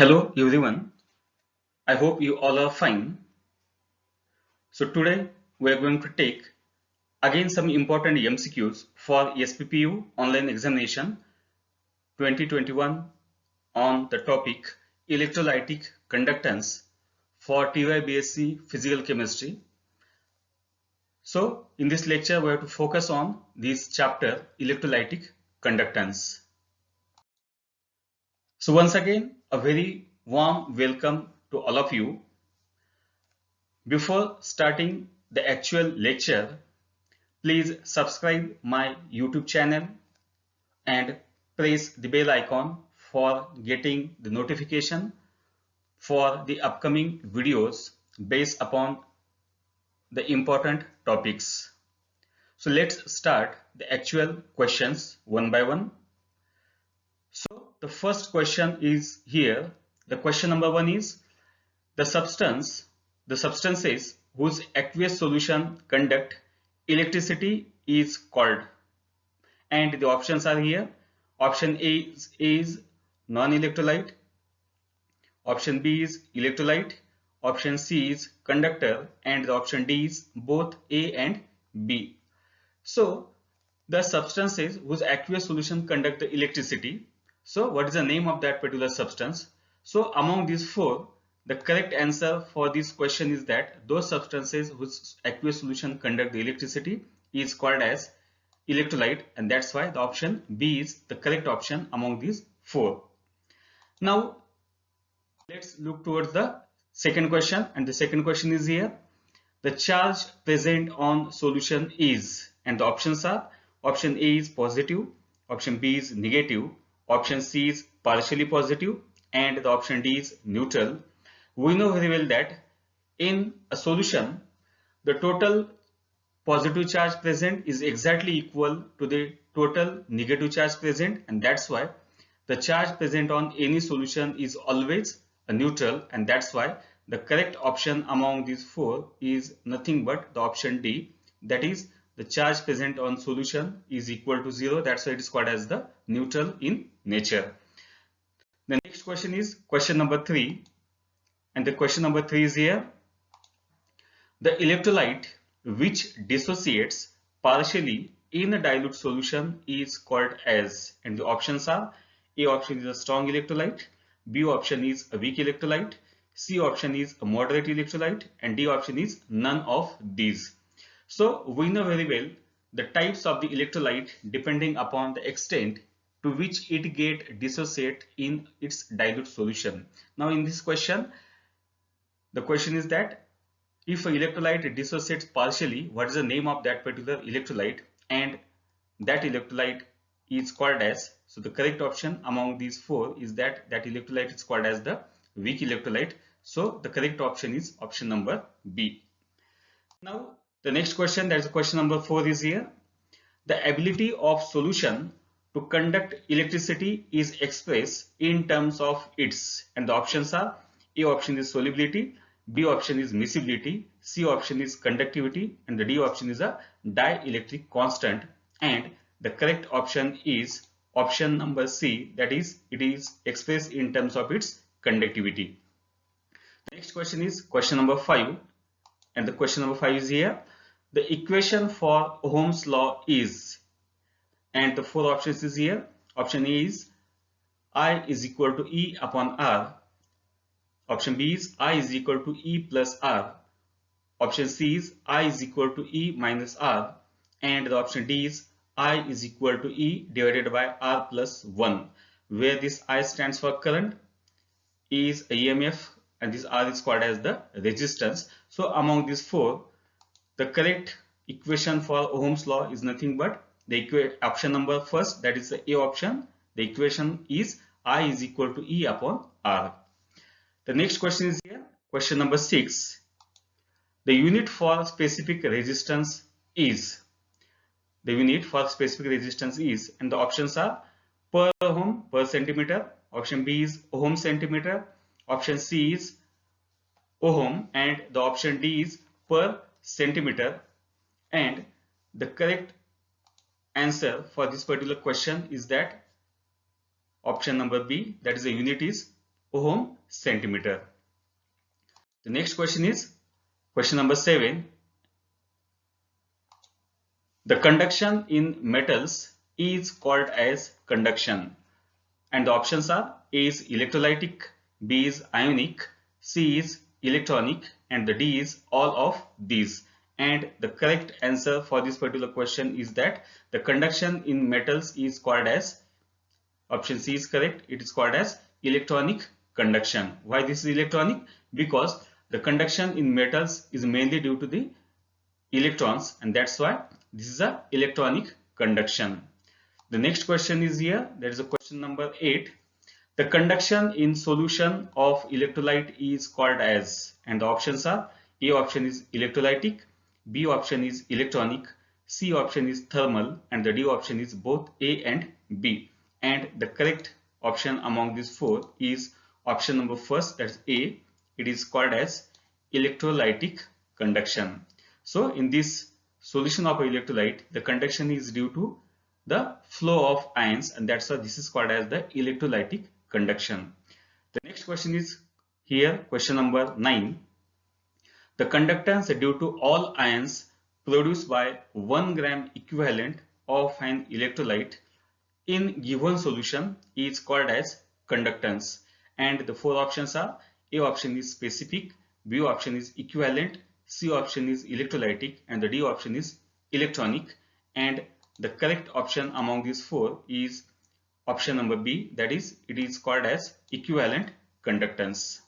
Hello everyone, I hope you all are fine. So today we are going to take again some important MCQs for SPPU online examination 2021 on the topic electrolytic conductance for TY physical chemistry. So in this lecture we have to focus on this chapter electrolytic conductance. So once again a very warm welcome to all of you. Before starting the actual lecture, please subscribe my YouTube channel and press the bell icon for getting the notification for the upcoming videos based upon the important topics. So let's start the actual questions one by one. So the first question is here. The question number 1 is the substances whose aqueous solution conduct electricity is called, and the options are here. Option A is non-electrolyte, option B is electrolyte, option C is conductor, and the option D is both A and B. So the substances whose aqueous solution conduct the electricity. So what is the name of that particular substance? So among these four, the correct answer for this question is that those substances whose aqueous solution conduct the electricity is called as electrolyte, and that's why the option B is the correct option among these four. Now let's look towards the second question, and the second question is here. The charge present on solution is, and the options are option A is positive, option B is negative, option C is partially positive, and the option D is neutral. We know very well that in a solution, the total positive charge present is exactly equal to the total negative charge present, and that's why the charge present on any solution is always a neutral, and that's why the correct option among these four is nothing but the option D, that is the charge present on solution is equal to 0. That's why it is called as the neutral in nature. The next question is question number 3, and the question number 3 is here. The electrolyte which dissociates partially in a dilute solution is called as, and the options are A option is a strong electrolyte, B option is a weak electrolyte, C option is a moderate electrolyte, and D option is none of these. So we know very well the types of the electrolyte depending upon the extent to which it get dissociate in its dilute solution. Now in this question, the question is that if an electrolyte dissociates partially, what is the name of that particular electrolyte, and that electrolyte is called as. So the correct option among these four is that electrolyte is called as the weak electrolyte. So the correct option is option number B. Now the next question, that is question number 4, is here. The ability of solution to conduct electricity is expressed in terms of its, and the options are A option is solubility, B option is miscibility, C option is conductivity, and the D option is a dielectric constant, and the correct option is option number C, that is it is expressed in terms of its conductivity. The next question is question number 5, and the question number 5 is here. The equation for Ohm's law is, and the four options is here. Option A is I is equal to E upon R. Option B is I is equal to E plus R. Option C is I is equal to E minus R. And the option D is I is equal to E divided by R plus 1, where this I stands for current, E is EMF, and this R is called as the resistance. So among these four, the correct equation for Ohm's law is nothing but the option number first, that is the A option. The equation is I is equal to E upon R. The next question is here, question number 6. The unit for specific resistance is. The unit for specific resistance is, and the options are per ohm per centimeter. Option B is ohm centimeter. Option C is ohm, and the option D is per centimeter. And the correct answer for this particular question is that option number B, that is the unit is ohm centimeter. The next question is question number 7. The conduction in metals is called as conduction, and the options are: A is electrolytic, B is ionic, C is electronic, and the D is all of these. And the correct answer for this particular question is that the conduction in metals is called as, option C is correct, it is called as electronic conduction. Why this is electronic? Because the conduction in metals is mainly due to the electrons, and that's why this is a electronic conduction. The next question is here, that is a question number 8. The conduction in solution of electrolyte is called as, and the options are: A option is electrolytic, B option is electronic, C option is thermal, and the D option is both A and B. And the correct option among these four is option number first, that's A. It is called as electrolytic conduction. So in this solution of electrolyte, the conduction is due to the flow of ions, and that's why this is called as the electrolytic conduction. The next question is here, question number 9. The conductance due to all ions produced by 1 gram equivalent of an electrolyte in given solution is called as conductance. And the four options are: A option is specific, B option is equivalent, C option is electrolytic, and the D option is electronic. And the correct option among these four is option number B, that is, it is called as equivalent conductance.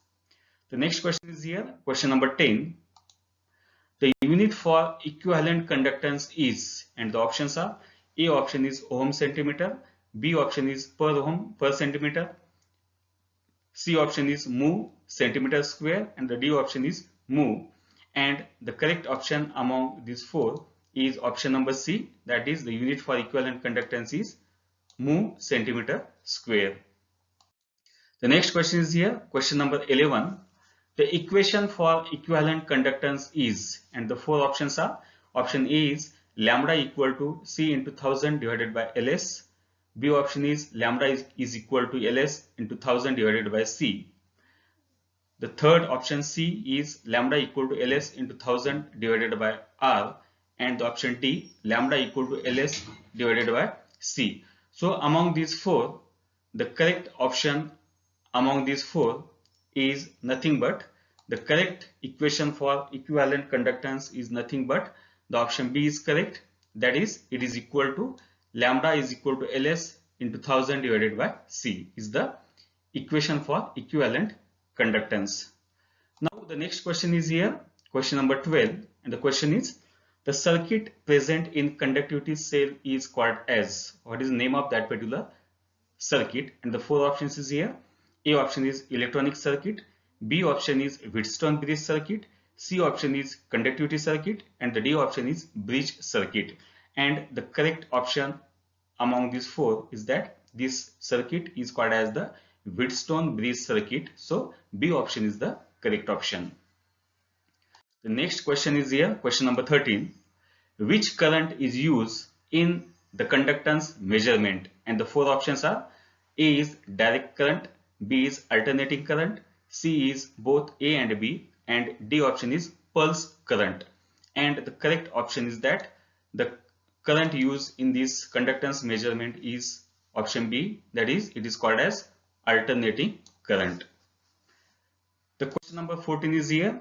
The next question is here, question number 10. The unit for equivalent conductance is, and the options are: A option is ohm centimeter, B option is per ohm per centimeter, C option is mho centimeter square, and the D option is mho. And the correct option among these four is option number C, that is, the unit for equivalent conductance is mho centimeter square. The next question is here, question number 11. The equation for equivalent conductance is, and the four options are: option A is lambda equal to C into 1000 divided by Ls, B option is lambda is equal to Ls into 1000 divided by C. The third option C is lambda equal to Ls into 1000 divided by R, and the option D lambda equal to Ls divided by C. So among these four, the correct option among these four is nothing but, the correct equation for equivalent conductance is nothing but the option B is correct, that is, it is equal to lambda is equal to Ls into 1000 divided by C is the equation for equivalent conductance. Now the next question is here, question number 12, and the question is: the circuit present in conductivity cell is called as, what is the name of that particular circuit? And the four options is here: A option is electronic circuit, B option is Wheatstone bridge circuit, C option is conductivity circuit, and the D option is bridge circuit. And the correct option among these four is that this circuit is called as the Wheatstone bridge circuit. So B option is the correct option. The next question is here, question number 13. Which current is used in the conductance measurement? And the four options are: A is direct current, B is alternating current, C is both A and B, and D option is pulse current. And the correct option is that the current used in this conductance measurement is option B, that is, it is called as alternating current. The question number 14 is here.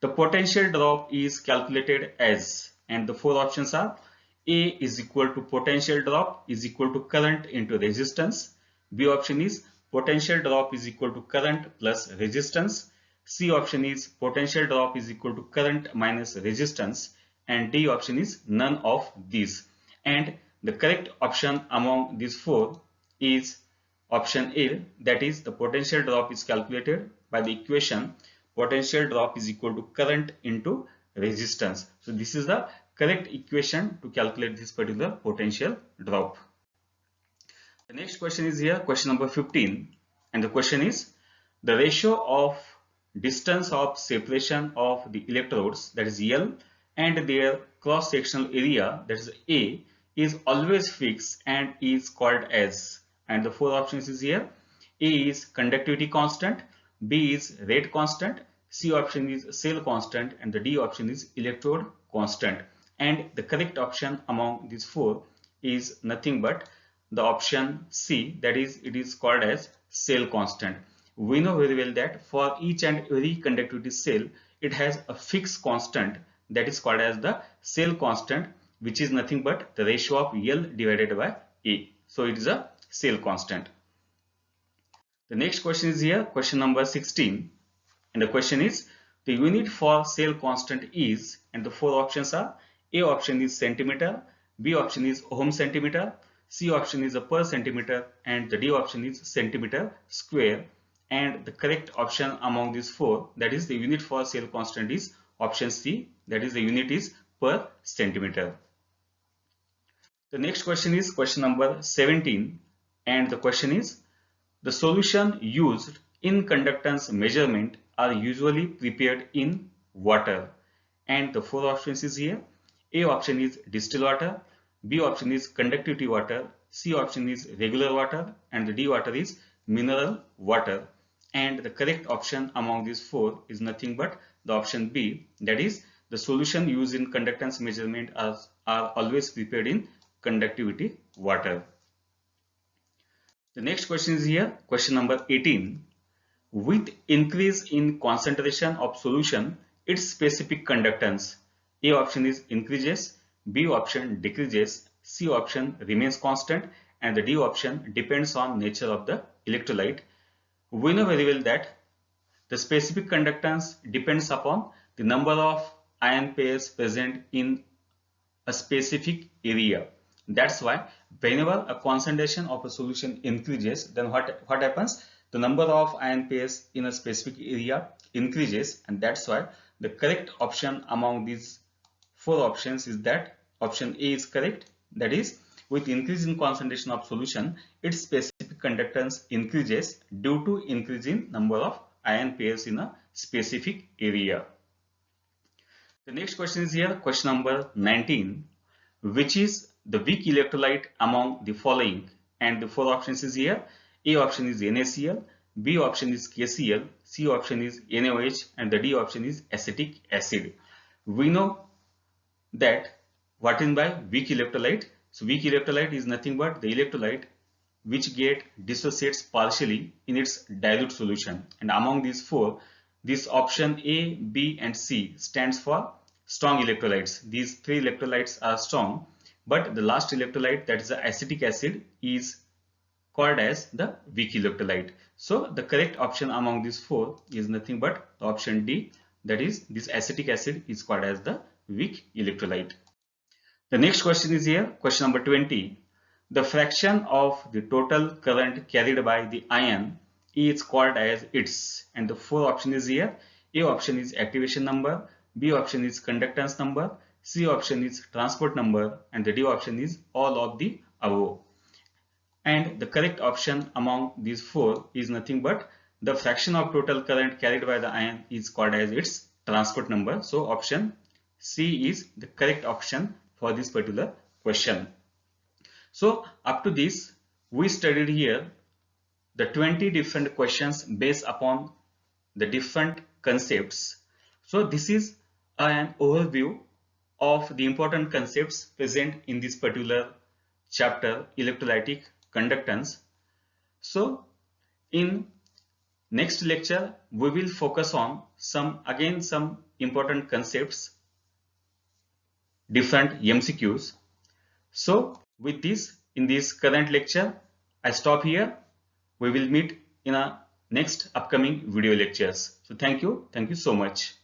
The potential drop is calculated as, and the four options are: A is equal to potential drop is equal to current into resistance, B option is potential drop is equal to current plus resistance, C option is potential drop is equal to current minus resistance, and D option is none of these. And the correct option among these four is option A, that is, the potential drop is calculated by the equation potential drop is equal to current into resistance. So this is the correct equation to calculate this particular potential drop. The next question is here, question number 15, and the question is: the ratio of distance of separation of the electrodes, that is L, and their cross sectional area, that is A, is always fixed and is called as, and the four options is here: A is conductivity constant, B is rate constant, C option is cell constant, and the D option is electrode constant. And the correct option among these four is nothing but the option C, that is, it is called as cell constant. We know very well that for each and every conductivity cell, it has a fixed constant that is called as the cell constant, which is nothing but the ratio of L divided by A. So it is a cell constant. The next question is here, question number 16, and the question is the unit for cell constant is, and the four options are: A option is centimeter, B option is ohm centimeter, C option is a per centimeter, and the D option is centimeter square. And the correct option among these four, that is the unit for cell constant, is option C, that is the unit is per centimeter. The next question is question number 17, and the question is the solution used in conductance measurement are usually prepared in water. And the four options is here. A option is distilled water, B option is conductivity water, C option is regular water, and the D water is mineral water. And the correct option among these four is nothing but the option B, that is the solution used in conductance measurement are always prepared in conductivity water. The next question is here, question number 18. With increase in concentration of solution, its specific conductance. A option is increases, B option decreases, C option remains constant, and the D option depends on nature of the electrolyte. We know very well that the specific conductance depends upon the number of ion pairs present in a specific area. That's why whenever a concentration of a solution increases, then what happens? The number of ion pairs in a specific area increases, and that's why the correct option among these four options is that option A is correct. That is, with increase in concentration of solution, its specific conductance increases due to increase in number of ion pairs in a specific area. The next question is here, question number 19, which is the weak electrolyte among the following, and the four options is here. A option is NaCl, B option is KCl, C option is NaOH, and the D option is acetic acid. We know that what is by weak electrolyte. So weak electrolyte is nothing but the electrolyte which get dissociates partially in its dilute solution, and among these four, this option A, B, and C stands for strong electrolytes. These three electrolytes are strong, but the last electrolyte, that is the acetic acid, is called as the weak electrolyte. So the correct option among these four is nothing but the option D, that is this acetic acid is called as the weak electrolyte. The next question is here, question number 20. The fraction of the total current carried by the ion is called as its, and the four option is here. A option is activation number, B option is conductance number, C option is transport number, and the D option is all of the above. And the correct option among these four is nothing but the fraction of total current carried by the ion is called as its transport number. So option C is the correct option for this particular question. So up to this, we studied here the 20 different questions based upon the different concepts. So this is an overview of the important concepts present in this particular chapter, electrolytic conductance. So in next lecture, we will focus on some important concepts, different MCQs. So with this, in this current lecture, I stop here. We will meet in a next upcoming video lectures. So thank you so much.